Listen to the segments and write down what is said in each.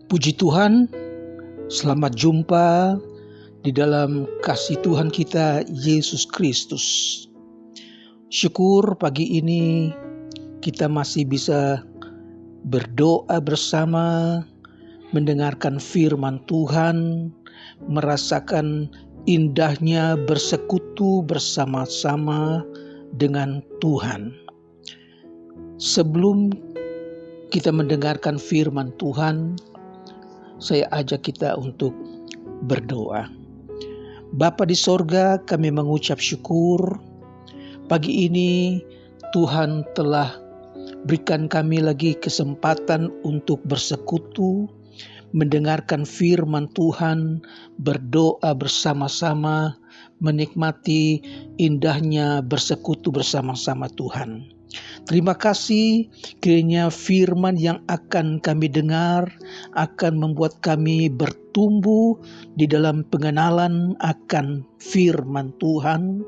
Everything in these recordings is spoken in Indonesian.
Puji Tuhan, selamat jumpa di dalam kasih Tuhan kita Yesus Kristus. Syukur pagi ini kita masih bisa berdoa bersama, mendengarkan firman Tuhan, merasakan indahnya bersekutu bersama-sama dengan Tuhan. Sebelum kita mendengarkan firman Tuhan, saya ajak kita untuk berdoa. Bapa di sorga, kami mengucap syukur. Pagi ini Tuhan telah berikan kami lagi kesempatan untuk bersekutu, mendengarkan firman Tuhan, berdoa bersama-sama, menikmati indahnya bersekutu bersama-sama Tuhan. Terima kasih, kiranya firman yang akan kami dengar akan membuat kami bertumbuh di dalam pengenalan akan firman Tuhan,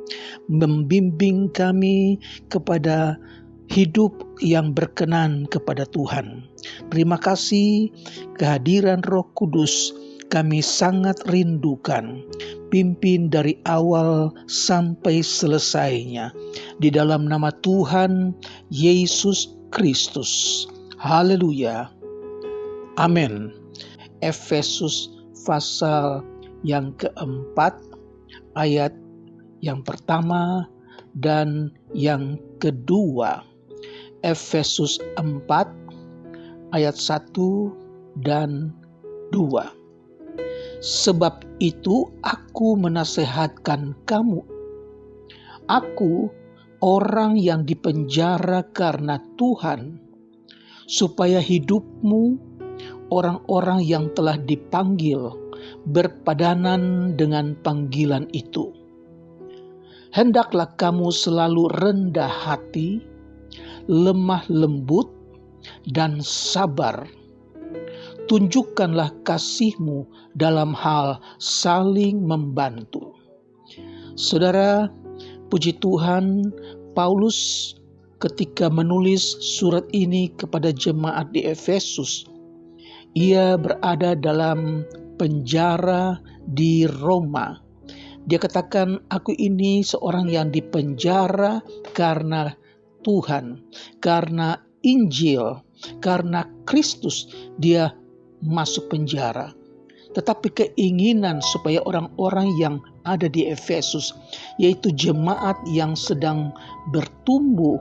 membimbing kami kepada hidup yang berkenan kepada Tuhan. Terima kasih, kehadiran Roh Kudus kami sangat rindukan. Pimpin dari awal sampai selesainya. Di dalam nama Tuhan Yesus Kristus. Haleluya. Amin. Efesus pasal yang keempat, ayat yang pertama dan yang kedua. Efesus 4 ayat 1 dan 2. Sebab itu aku menasehatkan kamu. Aku orang yang dipenjara karena Tuhan, supaya hidupmu, orang-orang yang telah dipanggil, berpadanan dengan panggilan itu. Hendaklah kamu selalu rendah hati, lemah lembut, dan sabar. Tunjukkanlah kasihmu dalam hal saling membantu. Saudara, puji Tuhan, Paulus ketika menulis surat ini kepada jemaat di Efesus, ia berada dalam penjara di Roma. Dia katakan, aku ini seorang yang dipenjara karena Tuhan, karena Injil, karena Kristus dia masuk penjara. Tetapi keinginan supaya orang-orang yang ada di Efesus, yaitu jemaat yang sedang bertumbuh,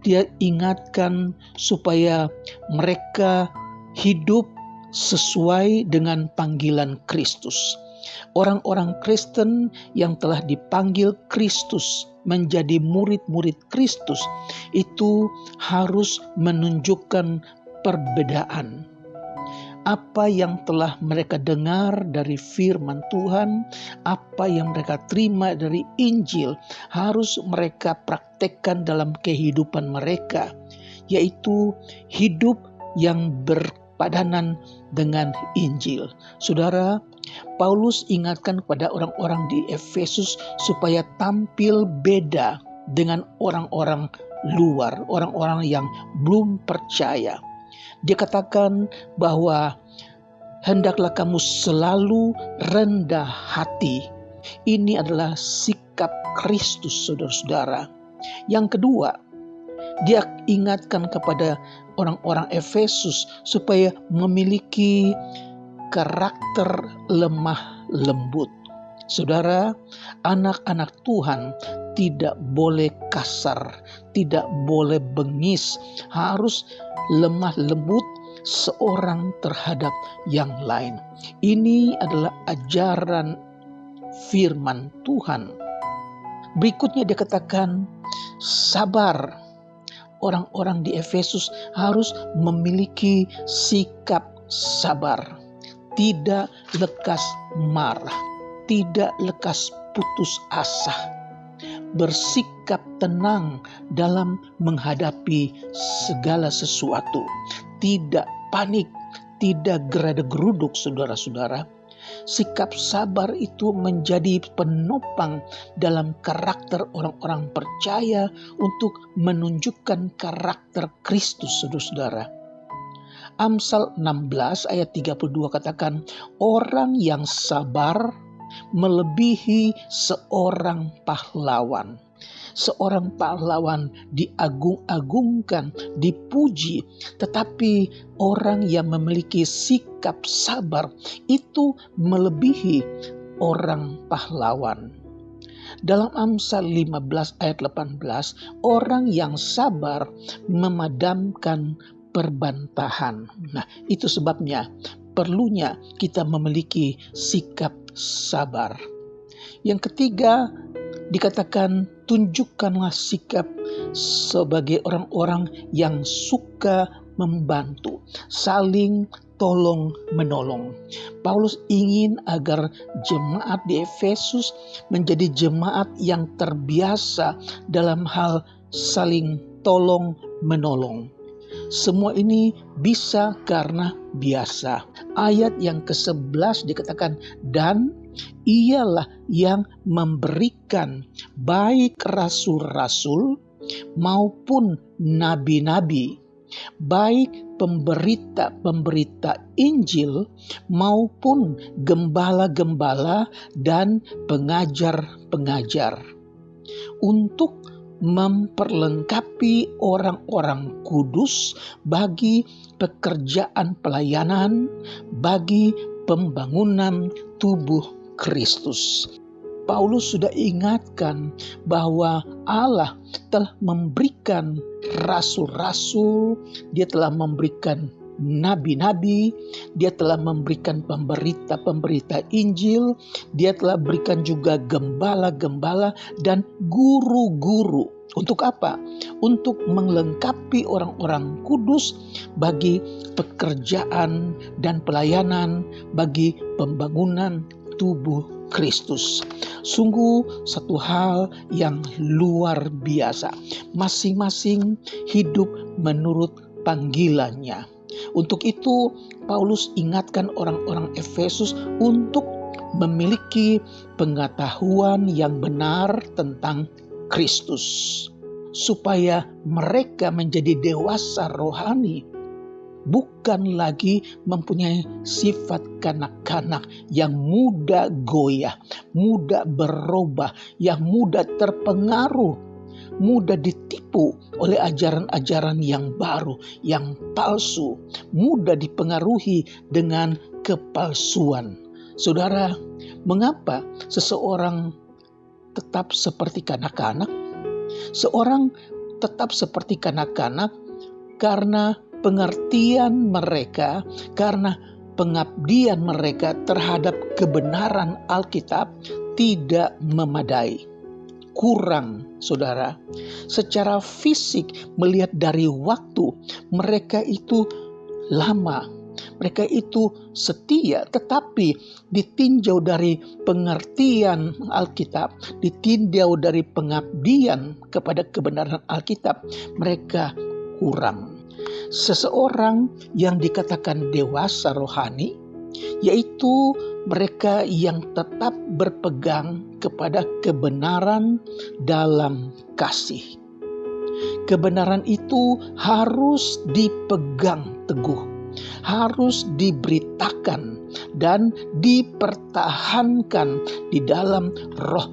dia ingatkan supaya mereka hidup sesuai dengan panggilan Kristus. Orang-orang Kristen yang telah dipanggil Kristus menjadi murid-murid Kristus itu harus menunjukkan perbedaan. Apa yang telah mereka dengar dari firman Tuhan, apa yang mereka terima dari Injil, harus mereka praktekkan dalam kehidupan mereka, yaitu hidup yang berpadanan dengan Injil. Saudara, Paulus ingatkan kepada orang-orang di Efesus supaya tampil beda dengan orang-orang luar, orang-orang yang belum percaya. Dia katakan bahwa hendaklah kamu selalu rendah hati. Ini adalah sikap Kristus, saudara-saudara. Yang kedua, dia ingatkan kepada orang-orang Efesus supaya memiliki karakter lemah lembut. Saudara, anak-anak Tuhan tidak boleh kasar, tidak boleh bengis, harus lemah lembut seorang terhadap yang lain. Ini adalah ajaran firman Tuhan. Berikutnya dia katakan, sabar. Orang-orang di Efesus harus memiliki sikap sabar, tidak lekas marah, tidak lekas putus asa, bersikap tenang dalam menghadapi segala sesuatu, tidak panik, tidak gerada-geruduk, saudara-saudara. Sikap sabar itu menjadi penopang dalam karakter orang-orang percaya untuk menunjukkan karakter Kristus, saudara-saudara. Amsal 16 ayat 32 katakan, orang yang sabar melebihi seorang pahlawan. Seorang pahlawan diagung-agungkan, dipuji, tetapi orang yang memiliki sikap sabar itu melebihi orang pahlawan. Dalam Amsal 15 ayat 18, orang yang sabar memadamkan perbantahan. Nah, itu sebabnya perlunya kita memiliki sikap sabar. Yang ketiga, dikatakan tunjukkanlah sikap sebagai orang-orang yang suka membantu, saling tolong menolong. Paulus ingin agar jemaat di Efesus menjadi jemaat yang terbiasa dalam hal saling tolong menolong. Semua ini bisa karena biasa. Ayat yang ke-11 dikatakan, dan ialah yang memberikan baik rasul-rasul maupun nabi-nabi, baik pemberita-pemberita Injil maupun gembala-gembala dan pengajar-pengajar, untuk memperlengkapi orang-orang kudus bagi pekerjaan pelayanan, bagi pembangunan tubuh Kristus. Paulus sudah ingatkan bahwa Allah telah memberikan rasul-rasul, Dia telah memberikan nabi-nabi, Dia telah memberikan pemberita-pemberita Injil, Dia telah berikan juga gembala-gembala dan guru-guru. Untuk apa? Untuk melengkapi orang-orang kudus bagi pekerjaan dan pelayanan, bagi pembangunan tubuh Kristus. Sungguh satu hal yang luar biasa. Masing-masing hidup menurut panggilannya. Untuk itu Paulus ingatkan orang-orang Efesus untuk memiliki pengetahuan yang benar tentang Kristus, supaya mereka menjadi dewasa rohani, bukan lagi mempunyai sifat kanak-kanak yang mudah goyah, mudah berubah, yang mudah terpengaruh, mudah ditipu oleh ajaran-ajaran yang baru, yang palsu, mudah dipengaruhi dengan kepalsuan. Saudara, mengapa seseorang tetap seperti kanak-kanak? Seorang tetap seperti kanak-kanak karena pengertian mereka, karena pengabdian mereka terhadap kebenaran Alkitab tidak memadai. Kurang, saudara. Secara fisik, melihat dari waktu, mereka itu lama, mereka itu setia, tetapi ditinjau dari pengertian Alkitab, ditinjau dari pengabdian kepada kebenaran Alkitab, mereka kurang. Seseorang yang dikatakan dewasa rohani, yaitu mereka yang tetap berpegang kepada kebenaran dalam kasih. Kebenaran itu harus dipegang teguh, harus diberitakan dan dipertahankan di dalam roh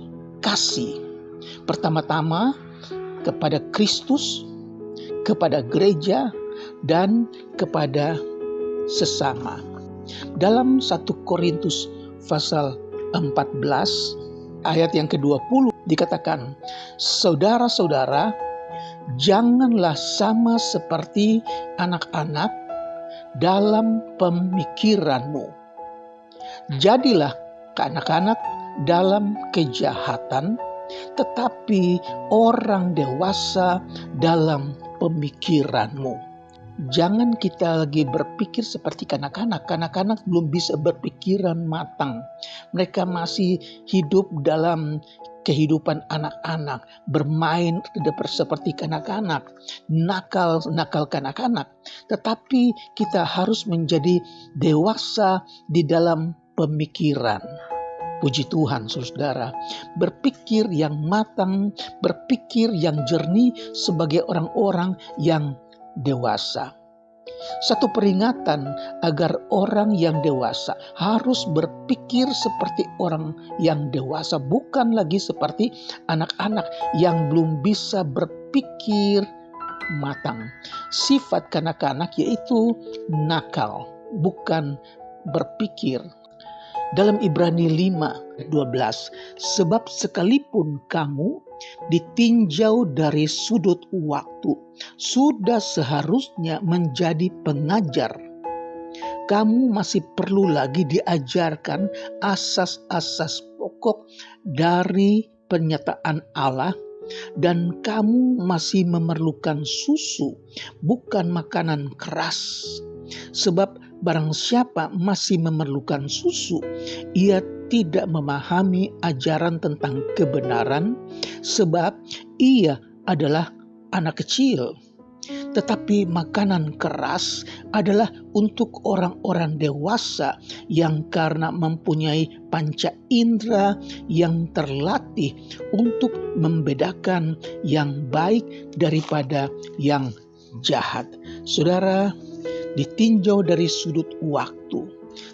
kasih. Pertama-tama kepada Kristus, kepada gereja, dan kepada sesama. Dalam 1 Korintus pasal 14 ayat yang ke-20 dikatakan, saudara-saudara, janganlah sama seperti anak-anak dalam pemikiranmu. Jadilah anak-anak dalam kejahatan, tetapi orang dewasa dalam pemikiranmu. Jangan kita lagi berpikir seperti kanak-kanak. Kanak-kanak belum bisa berpikiran matang. Mereka masih hidup dalam kehidupan anak-anak, bermain seperti kanak-kanak, nakal kanak-kanak. Tetapi kita harus menjadi dewasa di dalam pemikiran. Puji Tuhan, saudara, berpikir yang matang, berpikir yang jernih sebagai orang-orang yang dewasa. Satu peringatan agar orang yang dewasa harus berpikir seperti orang yang dewasa, bukan lagi seperti anak-anak yang belum bisa berpikir matang. Sifat kanak-kanak yaitu nakal, bukan berpikir. Dalam Ibrani 5:12, sebab sekalipun kamu ditinjau dari sudut waktu, sudah seharusnya menjadi pengajar. Kamu masih perlu lagi diajarkan asas-asas pokok dari pernyataan Allah, dan kamu masih memerlukan susu, bukan makanan keras. Sebab barang siapa masih memerlukan susu, ia tidak memahami ajaran tentang kebenaran, sebab ia adalah anak kecil. Tetapi makanan keras adalah untuk orang-orang dewasa yang karena mempunyai panca indera yang terlatih untuk membedakan yang baik daripada yang jahat. Saudara, ditinjau dari sudut waktu,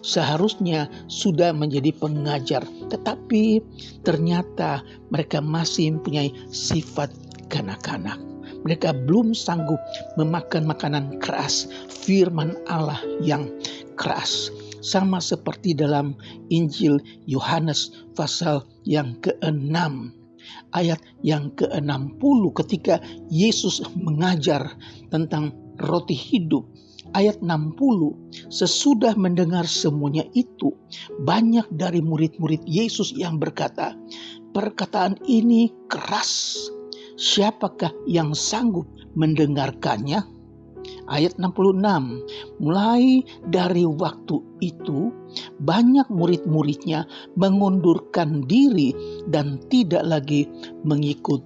seharusnya sudah menjadi pengajar, tetapi ternyata mereka masih mempunyai sifat kanak-kanak. Mereka belum sanggup memakan makanan keras, firman Allah yang keras. Sama seperti dalam Injil Yohanes pasal yang ke-6, ayat yang ke-60, ketika Yesus mengajar tentang roti hidup. Ayat 60, sesudah mendengar semuanya itu, banyak dari murid-murid Yesus yang berkata, perkataan ini keras. Siapakah yang sanggup mendengarkannya? Ayat 66, mulai dari waktu itu banyak murid-muridnya mengundurkan diri dan tidak lagi mengikut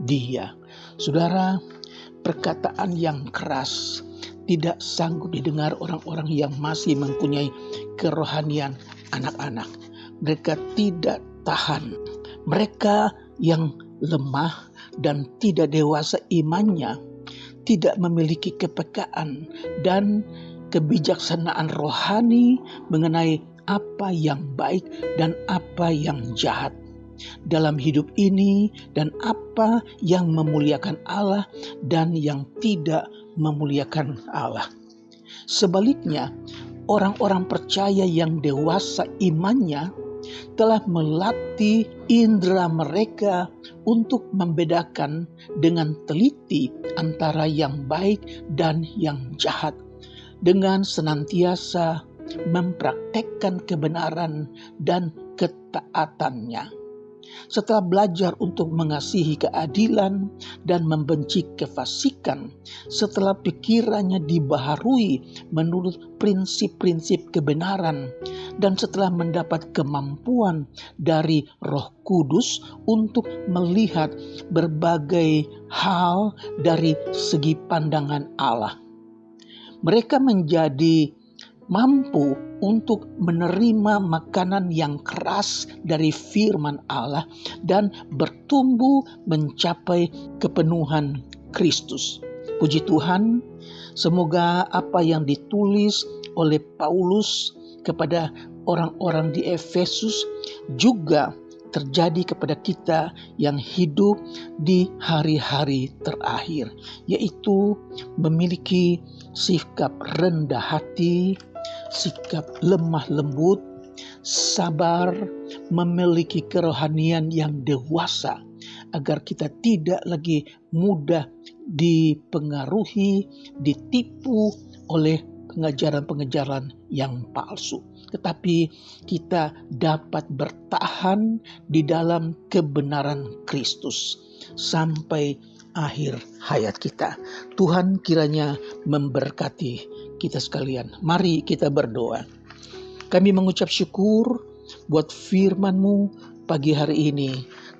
dia. Saudara, perkataan yang keras tidak sanggup didengar orang-orang yang masih mempunyai kerohanian anak-anak. Mereka tidak tahan. Mereka yang lemah dan tidak dewasa imannya, tidak memiliki kepekaan dan kebijaksanaan rohani mengenai apa yang baik dan apa yang jahat dalam hidup ini, dan apa yang memuliakan Allah dan yang tidak memuliakan Allah. Sebaliknya, orang-orang percaya yang dewasa imannya telah melatih indera mereka untuk membedakan dengan teliti antara yang baik dan yang jahat, dengan senantiasa mempraktekkan kebenaran dan ketaatannya. Setelah belajar untuk mengasihi keadilan dan membenci kefasikan, setelah pikirannya dibaharui menurut prinsip-prinsip kebenaran, dan setelah mendapat kemampuan dari Roh Kudus untuk melihat berbagai hal dari segi pandangan Allah, mereka menjadi mampu untuk menerima makanan yang keras dari firman Allah dan bertumbuh mencapai kepenuhan Kristus. Puji Tuhan, semoga apa yang ditulis oleh Paulus kepada orang-orang di Efesus juga terjadi kepada kita yang hidup di hari-hari terakhir, yaitu memiliki sikap rendah hati, sikap lemah lembut, sabar, memiliki kerohanian yang dewasa, agar kita tidak lagi mudah dipengaruhi, ditipu oleh pengajaran-pengajaran yang palsu, tetapi kita dapat bertahan di dalam kebenaran Kristus sampai akhir hayat kita. Tuhan kiranya memberkati kita sekalian. Mari kita berdoa. Kami mengucap syukur buat firman-Mu pagi hari ini.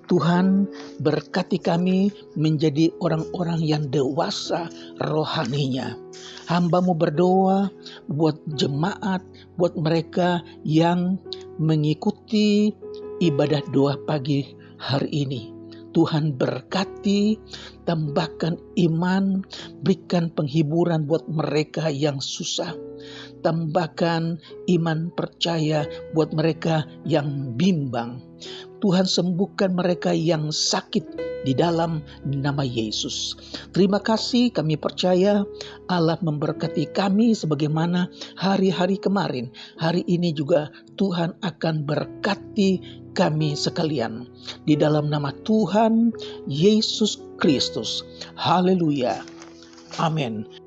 Tuhan, berkati kami menjadi orang-orang yang dewasa rohaninya. Hamba-Mu berdoa buat jemaat, buat mereka yang mengikuti ibadah doa pagi hari ini. Tuhan berkati, tambahkan iman, berikan penghiburan buat mereka yang susah. Tambahkan iman percaya buat mereka yang bimbang. Tuhan sembuhkan mereka yang sakit di dalam nama Yesus. Terima kasih, kami percaya Allah memberkati kami sebagaimana hari-hari kemarin. Hari ini juga Tuhan akan berkati kami sekalian. Di dalam nama Tuhan Yesus Kristus. Haleluya. Amin.